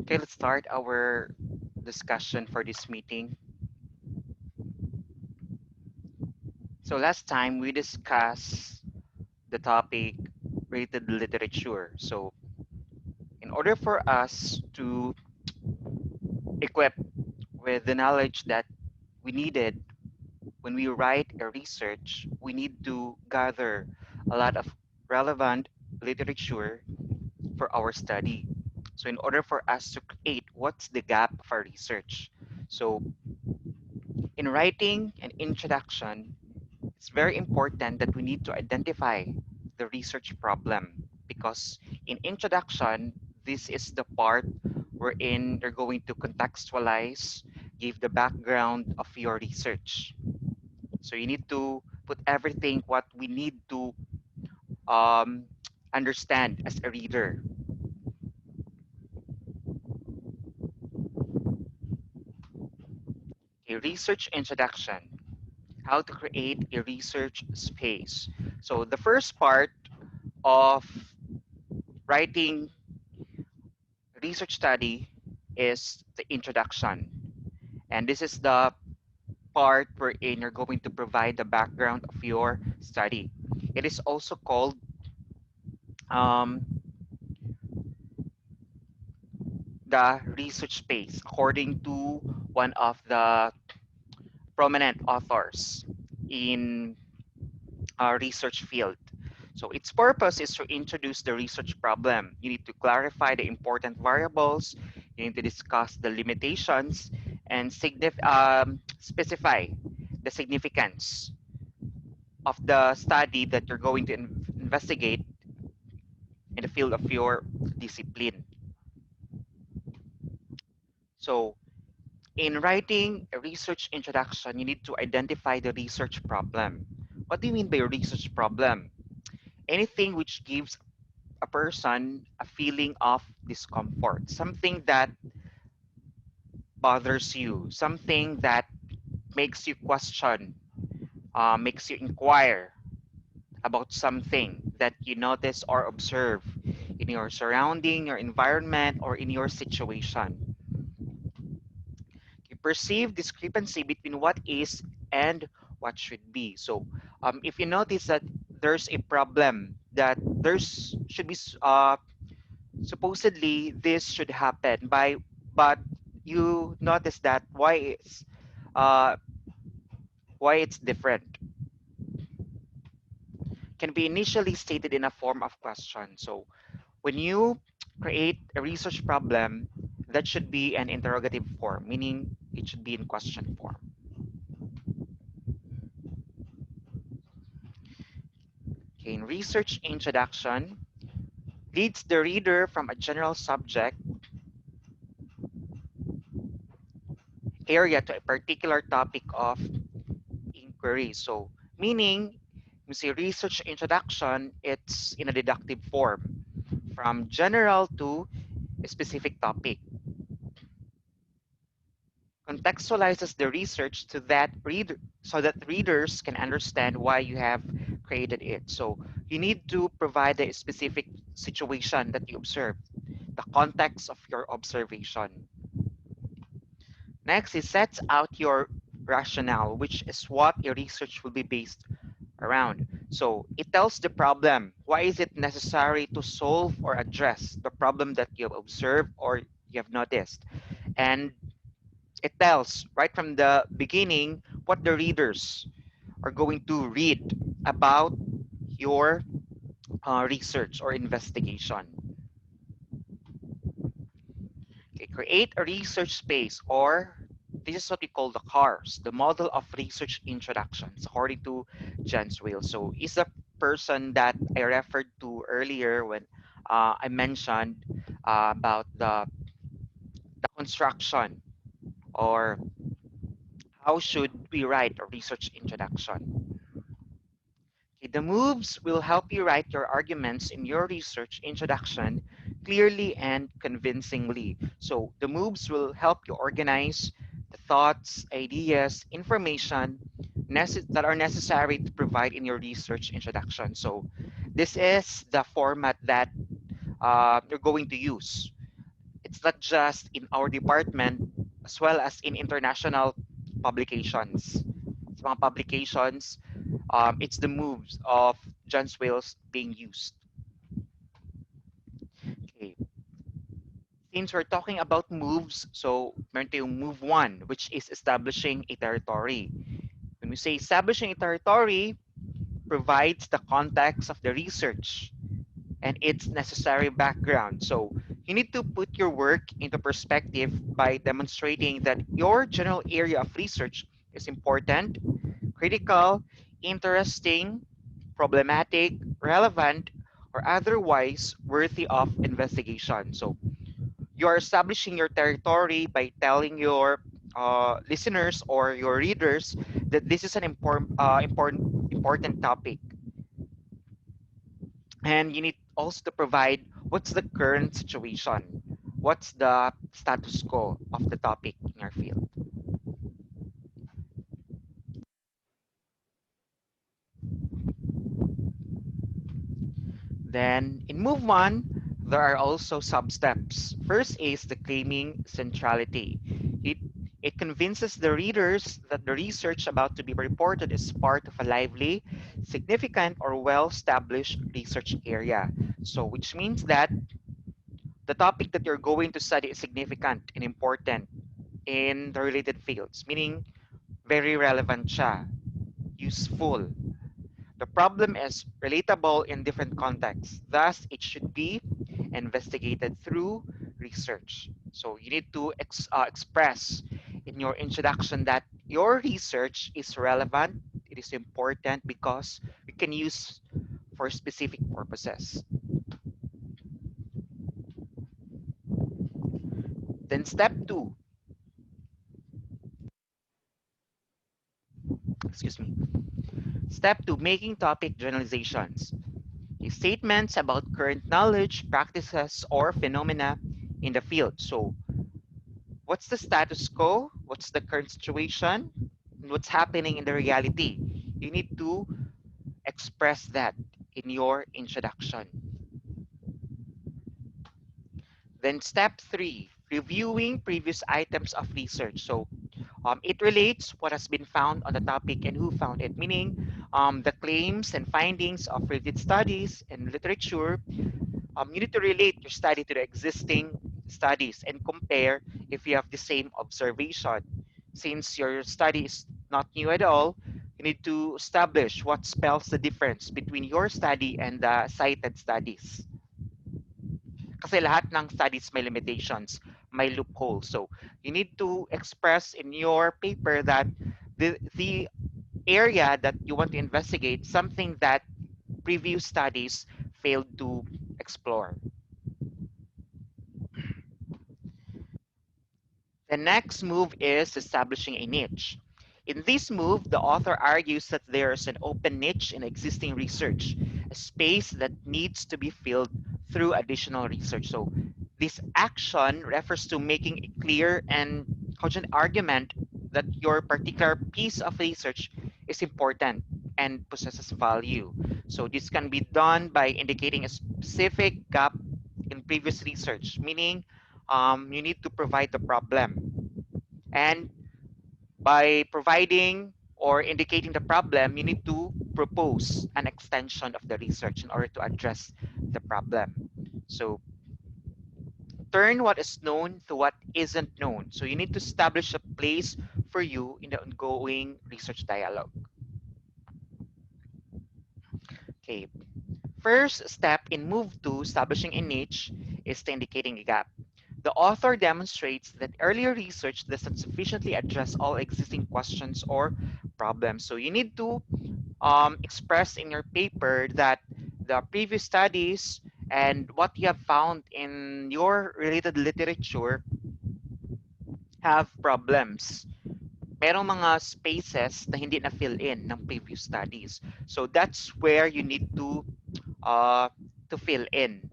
Okay, let's start our discussion for this meeting. So last time we discussed the topic rated literature. So in order for us to equip with the knowledge that we needed when we write a research, we need to gather a lot of relevant literature for our study. So in order for us to create what's the gap of our research. So in writing an introduction, it's very important that we need to identify the research problem because in introduction, this is the part wherein you're going to contextualize, give the background of your research. So you need to put everything what we need to um, understand as a reader. A research introduction, how to create a research space. So the first part of writing research study is the introduction. And this is the part wherein you're going to provide the background of your study. It is also called um, the research space, according to one of the prominent authors in a research field. So its purpose is to introduce the research problem. You need to clarify the important variables. You need to discuss the limitations and specify the significance of the study that you're going to investigate in the field of your discipline. So in writing a research introduction, you need to identify the research problem. What do you mean by a research problem? Anything which gives a person a feeling of discomfort, something that bothers you, something that makes you question, makes you inquire about something that you notice or observe in your surrounding, your environment, or in your situation. You perceive discrepancy between what is and what should be. So, if you notice that there's a problem, that there's should be supposedly this should happen by, but you notice that uh, why it's different can be initially stated in a form of question. So when you create a research problem, that should be an interrogative form, meaning it should be in question form. Okay, in research introduction, leads the reader from a general subject area to a particular topic of inquiry. So, meaning, you say research introduction, it's in a deductive form from general to a specific topic. Contextualizes the research to that reader so that readers can understand why you have created it. So you need to provide a specific situation that you observed, the context of your observation. Next, it sets out your rationale, which is what your research will be based around. So it tells the problem. Why is it necessary to solve or address the problem that you have observed or you have noticed? And it tells right from the beginning what the readers are going to read about your research or investigation. Okay, create a research space, or this is what we call the CARS, the model of research introductions, according to Jens Whale. So is the person that I referred to earlier when I mentioned about the construction, or how should we write a research introduction. Okay, the moves will help you write your arguments in your research introduction clearly and convincingly. So the moves will help you organize the thoughts, ideas, information that are necessary to provide in your research introduction. So this is the format that you're going to use. It's not just in our department, as well as in international publications. Sa mga publications, it's the moves of John's whales being used. Okay. Since we're talking about moves, so meron tayong move one, which is establishing a territory. When we say establishing a territory, provides the context of the research and its necessary background. So you need to put your work into perspective by demonstrating that your general area of research is important, critical, interesting, problematic, relevant, or otherwise worthy of investigation. So you are establishing your territory by telling your listeners or your readers that this is an important topic, and you need also to provide what's the current situation, what's the status quo of the topic in your field. Then in move one, there are also sub steps. First is the claiming centrality. It it convinces the readers that the research about to be reported is part of a lively, significant, or well-established research area. So, which means that the topic that you're going to study is significant and important in the related fields, meaning very relevant siya, useful. The problem is relatable in different contexts. Thus, it should be investigated through research. So you need to express in your introduction that your research is relevant, it is important because we can use for specific purposes. Then step two, excuse me. Step two, making topic generalizations. Statements about current knowledge, practices, or phenomena in the field. So what's the status quo? What's the current situation? What's happening in the reality? You need to express that in your introduction. Then step three, reviewing previous items of research. So it relates what has been found on the topic and who found it, meaning the claims and findings of related studies and literature. You need to relate your study to the existing studies and compare if you have the same observation. Since your study is not new at all, you need to establish what spells the difference between your study and the cited studies. Kasi lahat ng studies may limitations, may loopholes. So you need to express in your paper that the area that you want to investigate, something that previous studies failed to explore. The next move is establishing a niche. In this move, the author argues that there is an open niche in existing research, a space that needs to be filled through additional research. So, this action refers to making a clear and cogent argument that your particular piece of research is important and possesses value. So, this can be done by indicating a specific gap in previous research, meaning you need to provide the problem. And by providing or indicating the problem, you need to propose an extension of the research in order to address the problem. So turn what is known to what isn't known. So you need to establish a place for you in the ongoing research dialogue. Okay. First step in move two, establishing a niche, is to indicating a gap. The author demonstrates that earlier research doesn't sufficiently address all existing questions or problems. So you need to express in your paper that the previous studies and what you have found in your related literature have problems. Merong mga spaces na hindi na fill in ng previous studies. So that's where you need to fill in.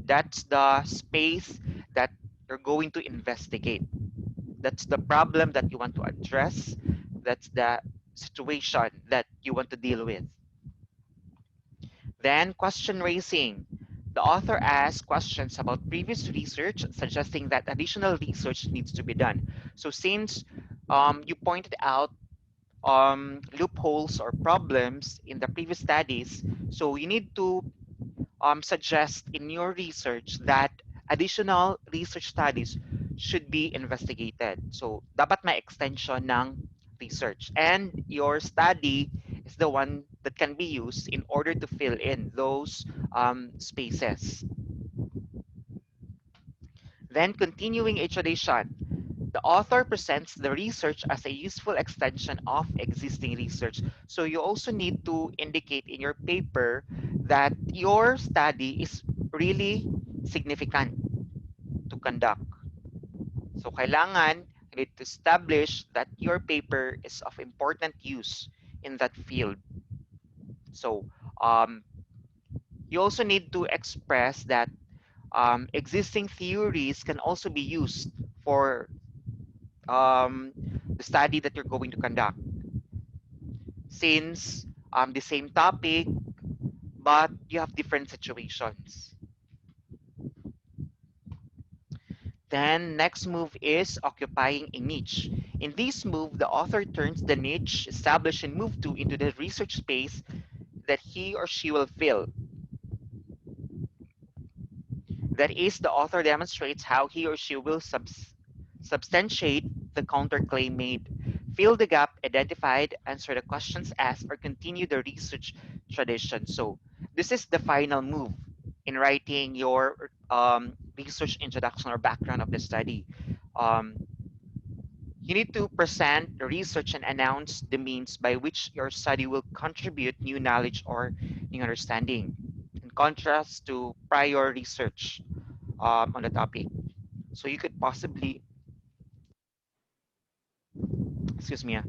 That's the space that you're going to investigate. That's the problem that you want to address. That's the situation that you want to deal with. Then question raising. The author asks questions about previous research, suggesting that additional research needs to be done. So since you pointed out loopholes or problems in the previous studies, so you need to suggest in your research that additional research studies should be investigated. So, dapat may extension ng research. And your study is the one that can be used in order to fill in those spaces. Then, continuing a tradition, the author presents the research as a useful extension of existing research. So you also need to indicate in your paper that your study is really significant to conduct. So kailangan you need to establish that your paper is of important use in that field. So you also need to express that existing theories can also be used for the study that you're going to conduct. Since the same topic, but you have different situations. Then next move is occupying a niche. In this move, the author turns the niche established in move 2 into the research space that he or she will fill. That is, the author demonstrates how he or she will substantiate the counterclaim made, fill the gap identified, answer the questions asked, or continue the research tradition. So this is the final move in writing your research introduction or background of the study. Um, you need to present the research and announce the means by which your study will contribute new knowledge or new understanding, in contrast to prior research on the topic. So you could possibly, excuse me,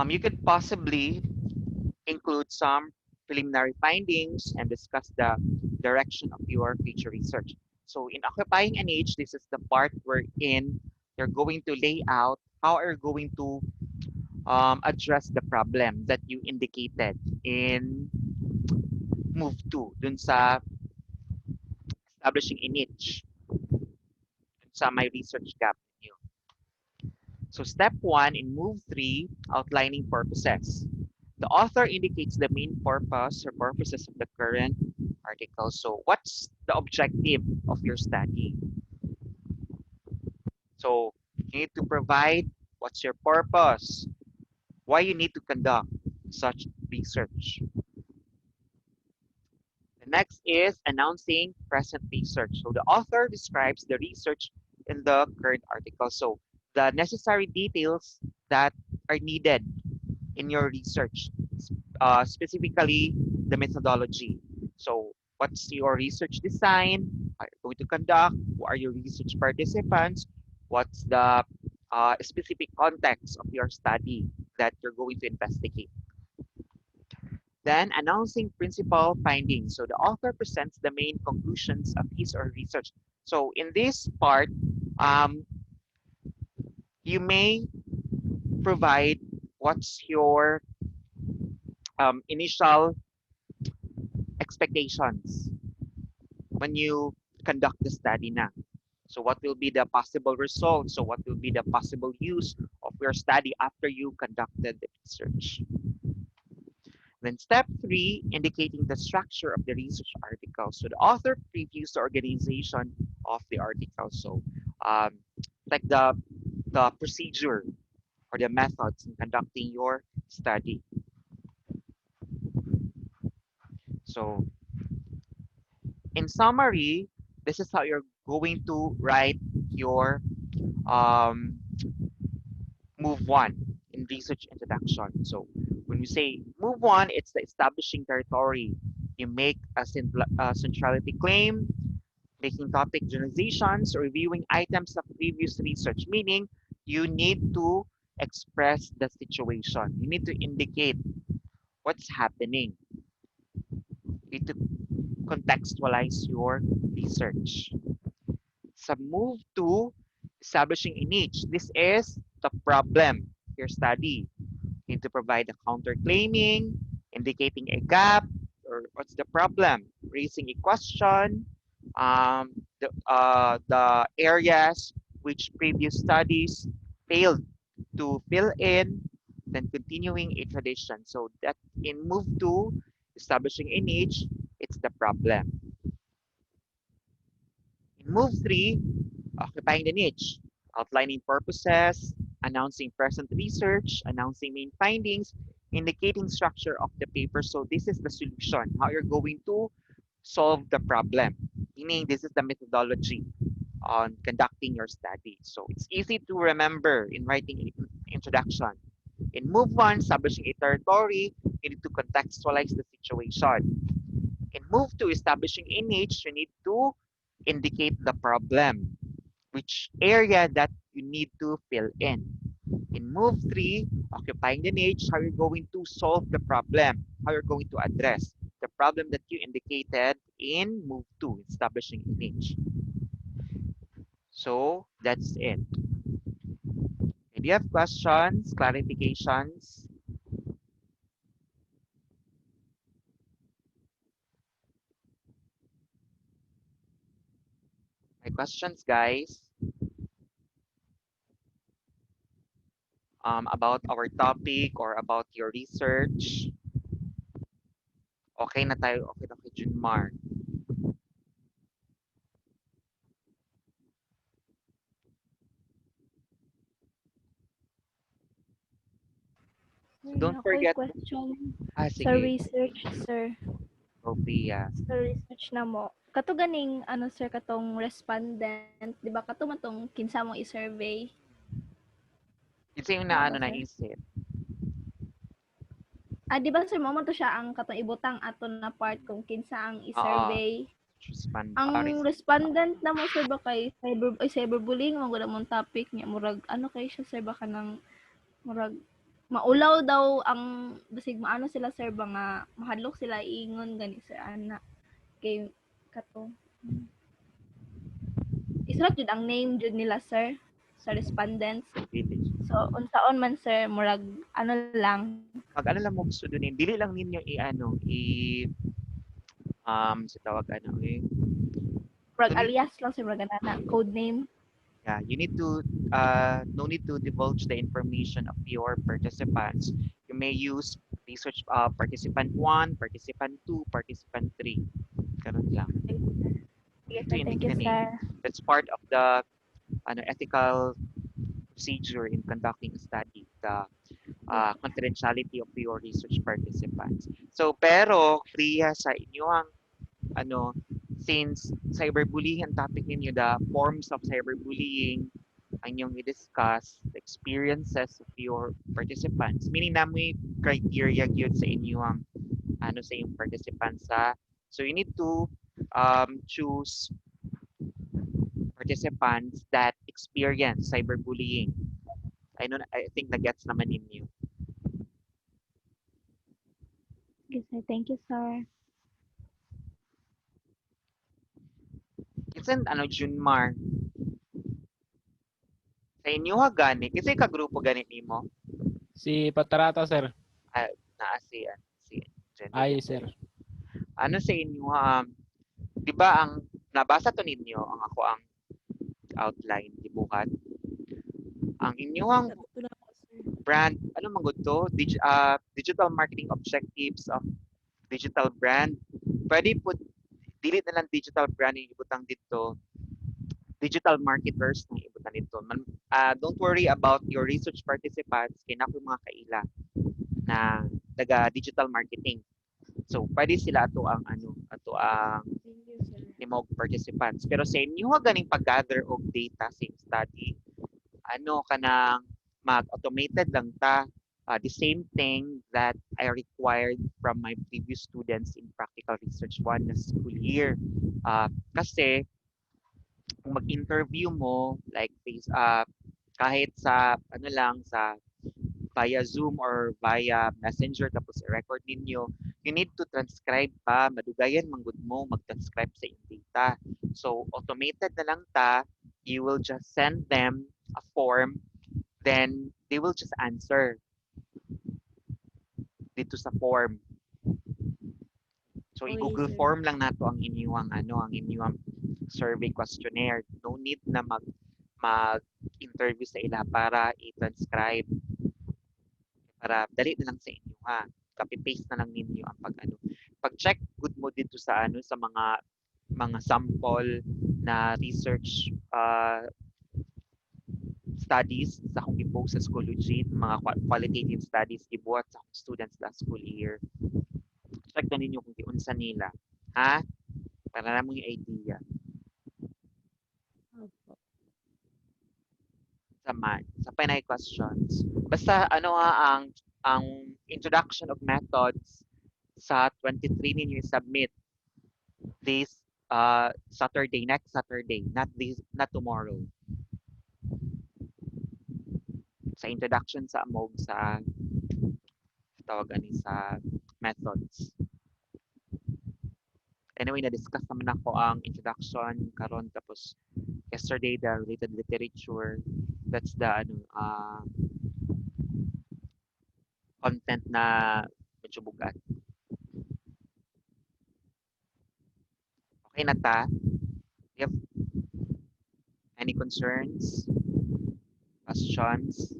you could possibly include some preliminary findings and discuss the direction of your future research. So in occupying an age, this is the part wherein you're going to lay out how are you going to address the problem that you indicated in move 2, dun sa establishing a niche, dun sa my research gap ninyo. So step 1 in move 3, outlining purposes. The author indicates the main purpose or purposes of the current article. So what's the objective of your study? So you need to provide what's your purpose, why you need to conduct such research. The next is announcing present research. So the author describes the research in the current article. So the necessary details that are needed in your research, specifically the methodology. So what's your research design? Are you going to conduct? Who are your research participants? What's the specific context of your study that you're going to investigate? Then announcing principal findings. So the author presents the main conclusions of his or her research. So in this part, um, you may provide what's your initial expectations when you conduct the study na. So what will be the possible results? So what will be the possible use of your study after you conducted the research? Then step 3, indicating the structure of the research article. So the author previews the organization of the article. So um, like the procedure or the methods in conducting your study. So in summary, this is how you're going to write your um, move 1 in research introduction. So when we say move 1, it's the establishing territory. You make a centrality claim, making topic generalizations, or reviewing items of previous research, meaning you need to express the situation. You need to indicate what's happening. You need to contextualize your research. So move to establishing a niche. This is the problem, your study. You need to provide a counterclaiming, indicating a gap, or what's the problem? Raising a question, the areas which previous studies failed to fill in, then continuing a tradition. So that in move two, establishing a niche, it's the problem. In move three, occupying the niche, outlining purposes, announcing present research, announcing main findings, indicating structure of the paper. So this is the solution, how you're going to solve the problem. Meaning this is the methodology on conducting your study. So it's easy to remember in writing introduction. In move one, establishing a territory, you need to contextualize the situation. In move two, establishing a niche, you need to indicate the problem, which area that you need to fill in. In move three, occupying the niche, how you're going to solve the problem, how you're going to address the problem that you indicated in move two, establishing a niche. So that's it. Do you have questions, clarifications? My questions, guys, about our topic or about your research. Okay na tayo. Okay na kay Junmar. So don't Ako'y forget. question sa Sige. research, sir. Sophia. Sa research na mo. Kato ganing, ano, sir, katong respondent, di ba, kato matong kinsa mo i-survey. Isa yung Tama na ba, ano sir? naisip. Di ba, sir, mo man to siya ang katong ibutang aton na part kung kinsa ang Oo. i-survey. Respond. Ang respondent na mo, sir, ba kay cyberbullying, mo gud mong topic niya, murag, ano kay siya, sir, baka nang, murag, maulaw daw ang, basig maano sila, sir, ba nga, mahadlok sila ingon, gani, sir, ana. Kay, kato. Isulat jud ang name jud nila, sir, sa respondents. So unsaon man, sir, murag ano lang, Pag ano lang mo gusto dun dili lang ninyo i-ano, sa tawag ano murag no need, alias lang, sir, murag ana code name. yeah, you need to, no need to divulge the information of your participants. You may use research participant 1, participant 2, participant 3. Ganun lang. You Yes, need to sir, thank indicate you, the name. sir. That's part of the ethical procedure in conducting a study. The Yes, confidentiality of your research participants. So, pero, Priya, sa inyong, ano, since cyberbullying ang topic ninyo, the forms of cyberbullying, ang inyong i-discuss, the experiences of your participants, meaning na may criteria yun sa inyong, ano, sa inyong participants, so you need to choose participants that experience cyberbullying. I think na gets naman ninyo. yes, sir, thank you, sir. Isn't ano Junmar sa inyo ha gani kasi ka grupo gani nimo Si Patarata, sir. naa si Jenny Ay, Ganda. sir. Ano sa inyo di ba ang nabasa to ninyo ang ako ang outline gibuhat ang inyong brand ano man gud to digital marketing objectives of digital brand pwede pud dili na lang digital brand yung ibutang dito digital marketers na ibutan dito don't worry about your research participants kay nako mga kaila na taga digital marketing. So pwede sila ato ang timog participants. Pero sa inyo nga ganing pag-gather og data sa study, ano kanang mag-automated lang ta the same thing that I required from my previous students in practical research 1 na school year. Kasi kung mag-interview mo like kahit sa ano lang sa via Zoom or via Messenger tapos i-record ninyo, you need to transcribe pa. Madugayan manggod mo mag-transcribe sa iyong data. So, automated na lang ta. You will just send them a form, then they will just answer dito sa form. So Okay, i-Google sir. form lang nato ang inyong ang inyong survey questionnaire. No need na mag-interview sa ila para i-transcribe para dali na lang sa inyo ha. Copy paste na lang ninyo ang pag-check good mo dito sa sa mga sample na research studies sa akong i-post sa Schoology, mga qualitative studies gibuhat sa akong students last school year. Check na ninyo kung giunsa nila. Ha? Para na mong idea. Opo. Sa panay questions. Basta ang introduction of methods sa 23 ninyo submit this Saturday, next Saturday, not tomorrow. Sa introduction sa AMOG sa tawag ani sa methods. Anyway, na-discuss naman ako ang introduction karon tapos yesterday the related literature. That's the content na medyo bugat. Okay na ta? You have any concerns? Questions?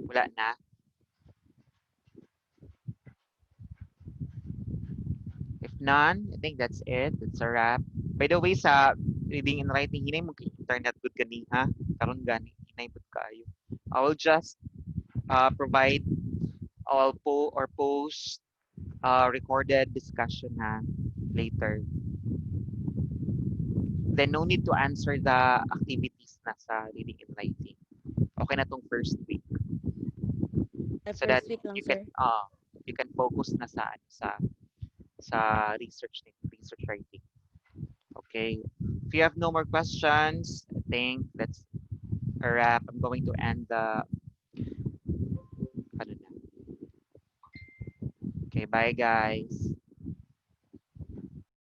Wala na? If none, I think that's it. That's a wrap. By the way, sa reading and writing, hinay mo kay internet good gani ha? Karon gani, hinay pud kaayo. I will just provide or post recorded discussion ha later. Then no need to answer the activities na sa reading and writing. Okay na tong first week. So that First week lang, you sir. can focus na sa research writing. Okay. If you have no more questions, I think that's a wrap. I'm going to end the ano na. Okay, bye guys.